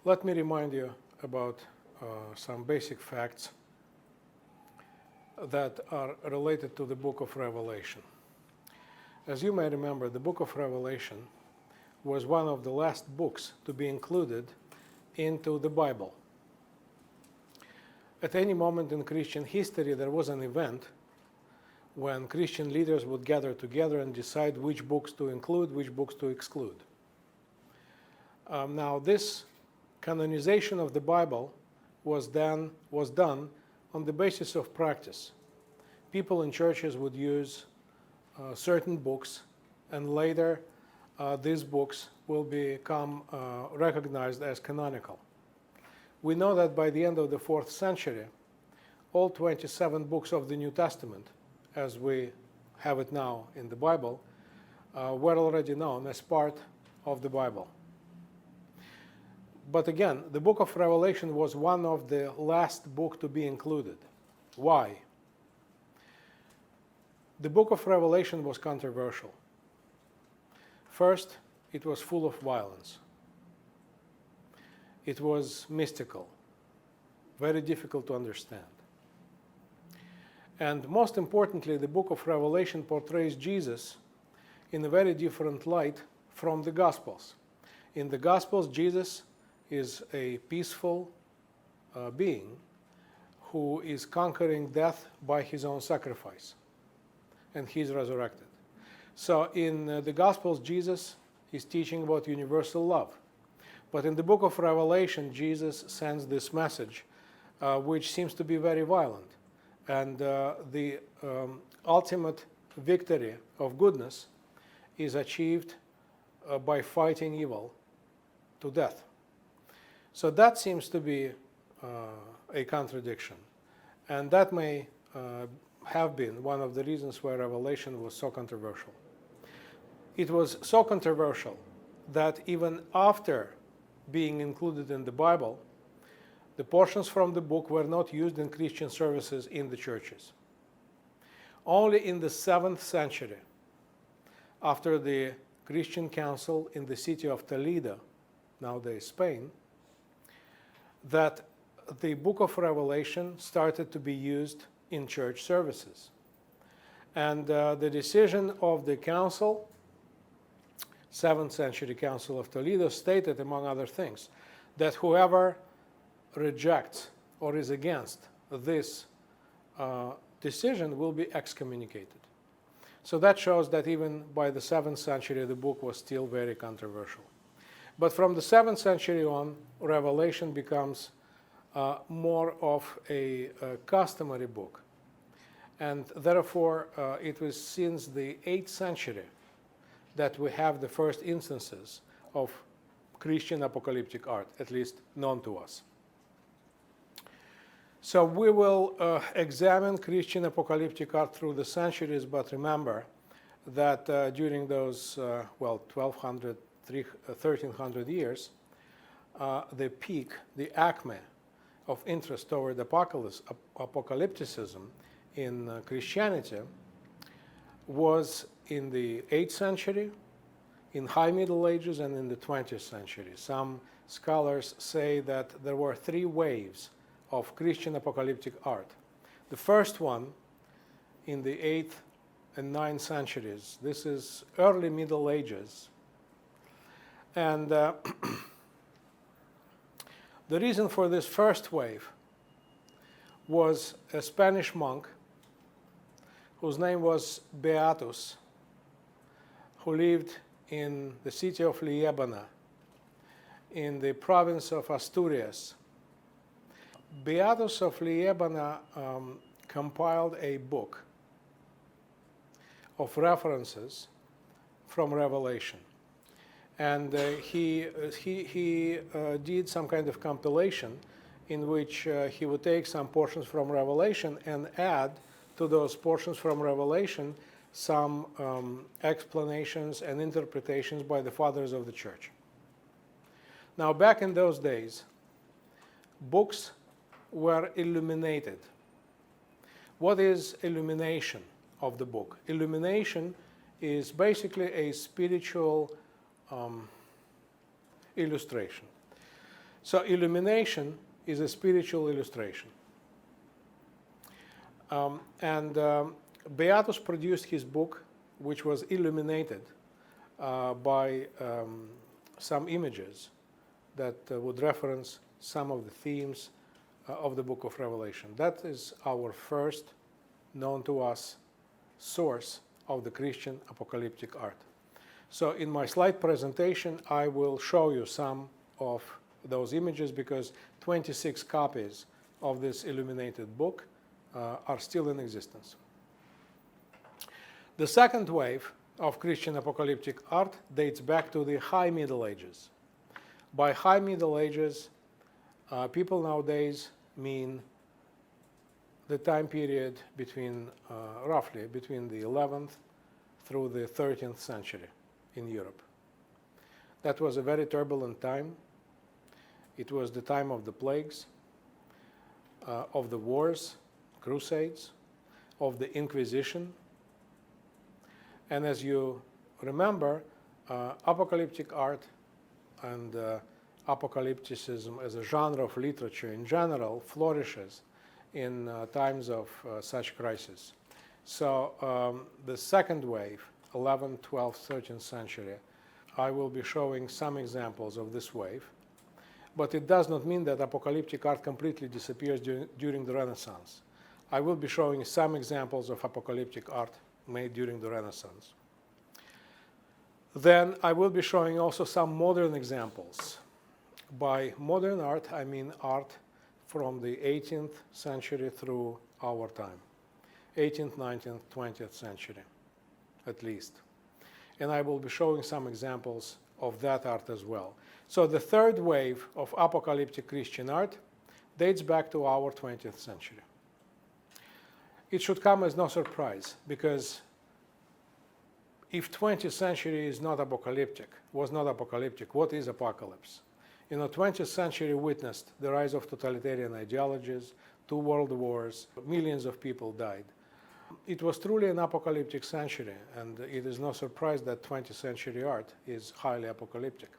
let me remind you about some basic facts that are related to the book of Revelation. As you may remember, the book of Revelation was one of the last books to be included into the Bible. At any moment in Christian history, there was an event when Christian leaders would gather together and decide which books to include, which books to exclude. Now, this canonization of the Bible was done on the basis of practice. People in churches would use certain books, and later these books will become recognized as canonical. We know that by the end of the 4th century, all 27 books of the New Testament, as we have it now in the Bible, were already known as part of the Bible. But again, the book of Revelation was one of the last books to be included. Why? The book of Revelation was controversial. First, it was full of violence. It was mystical, very difficult to understand. And most importantly, the book of Revelation portrays Jesus in a very different light from the Gospels. In the Gospels, Jesus is a peaceful being who is conquering death by his own sacrifice, and he's resurrected. So in the Gospels, Jesus is teaching about universal love. But in the book of Revelation, Jesus sends this message, which seems to be very violent. And the ultimate victory of goodness is achieved by fighting evil to death. So that seems to be a contradiction. And that may have been one of the reasons why Revelation was so controversial. It was so controversial that even after being included in the Bible, the portions from the book were not used in Christian services in the churches. Only in the 7th century, after the Christian council in the city of Toledo, nowadays Spain, that the book of Revelation started to be used in church services. And the decision of the council, 7th century Council of Toledo, stated, among other things, that whoever rejects or is against this decision will be excommunicated. So that shows that even by the 7th century, the book was still very controversial. But from the 7th century on, Revelation becomes more of a customary book. And therefore, it was since the 8th century that we have the first instances of Christian apocalyptic art, at least known to us. So we will examine Christian apocalyptic art through the centuries, but remember that during those, 1200, 1300 years, the peak, the acme of interest toward apocalypticism in Christianity was in the 8th century, in High Middle Ages, and in the 20th century. Some scholars say that there were 3 waves of Christian apocalyptic art. The first one in the 8th and 9th centuries. This is early Middle Ages. And the reason for this first wave was a Spanish monk whose name was Beatus, who lived in the city of Liébana in the province of Asturias. Beatus of Liébana compiled a book of references from Revelation. And he did some kind of compilation in which he would take some portions from Revelation and add to those portions from Revelation some explanations and interpretations by the fathers of the church. Now, back in those days, books were illuminated. What is illumination of the book? Illumination is basically a spiritual illustration. So illumination is a spiritual illustration. Beatus produced his book, which was illuminated by some images that would reference some of the themes of the book of Revelation. That is our first known to us source of the Christian apocalyptic art. So in my slide presentation, I will show you some of those images because 26 copies of this illuminated book are still in existence. The second wave of Christian apocalyptic art dates back to the High Middle Ages. By High Middle Ages, people nowadays mean the time period between, roughly, between the 11th through the 13th century in Europe. That was a very turbulent time. It was the time of the plagues, of the wars, crusades, of the Inquisition. And as you remember, apocalyptic art and apocalypticism as a genre of literature in general flourishes in times of such crisis. So the second wave, 11th, 12th, 13th century, I will be showing some examples of this wave. But it does not mean that apocalyptic art completely disappears during the Renaissance. I will be showing some examples of apocalyptic art made during the Renaissance. Then I will be showing also some modern examples. By modern art, I mean art from the 18th century through our time, 18th, 19th, 20th century, at least. And I will be showing some examples of that art as well. So the third wave of apocalyptic Christian art dates back to our 20th century. It should come as no surprise, because if 20th century is not apocalyptic, was not apocalyptic, what is apocalypse? You know, 20th century witnessed the rise of totalitarian ideologies, 2 world wars, millions of people died. It was truly an apocalyptic century, and it is no surprise that 20th century art is highly apocalyptic.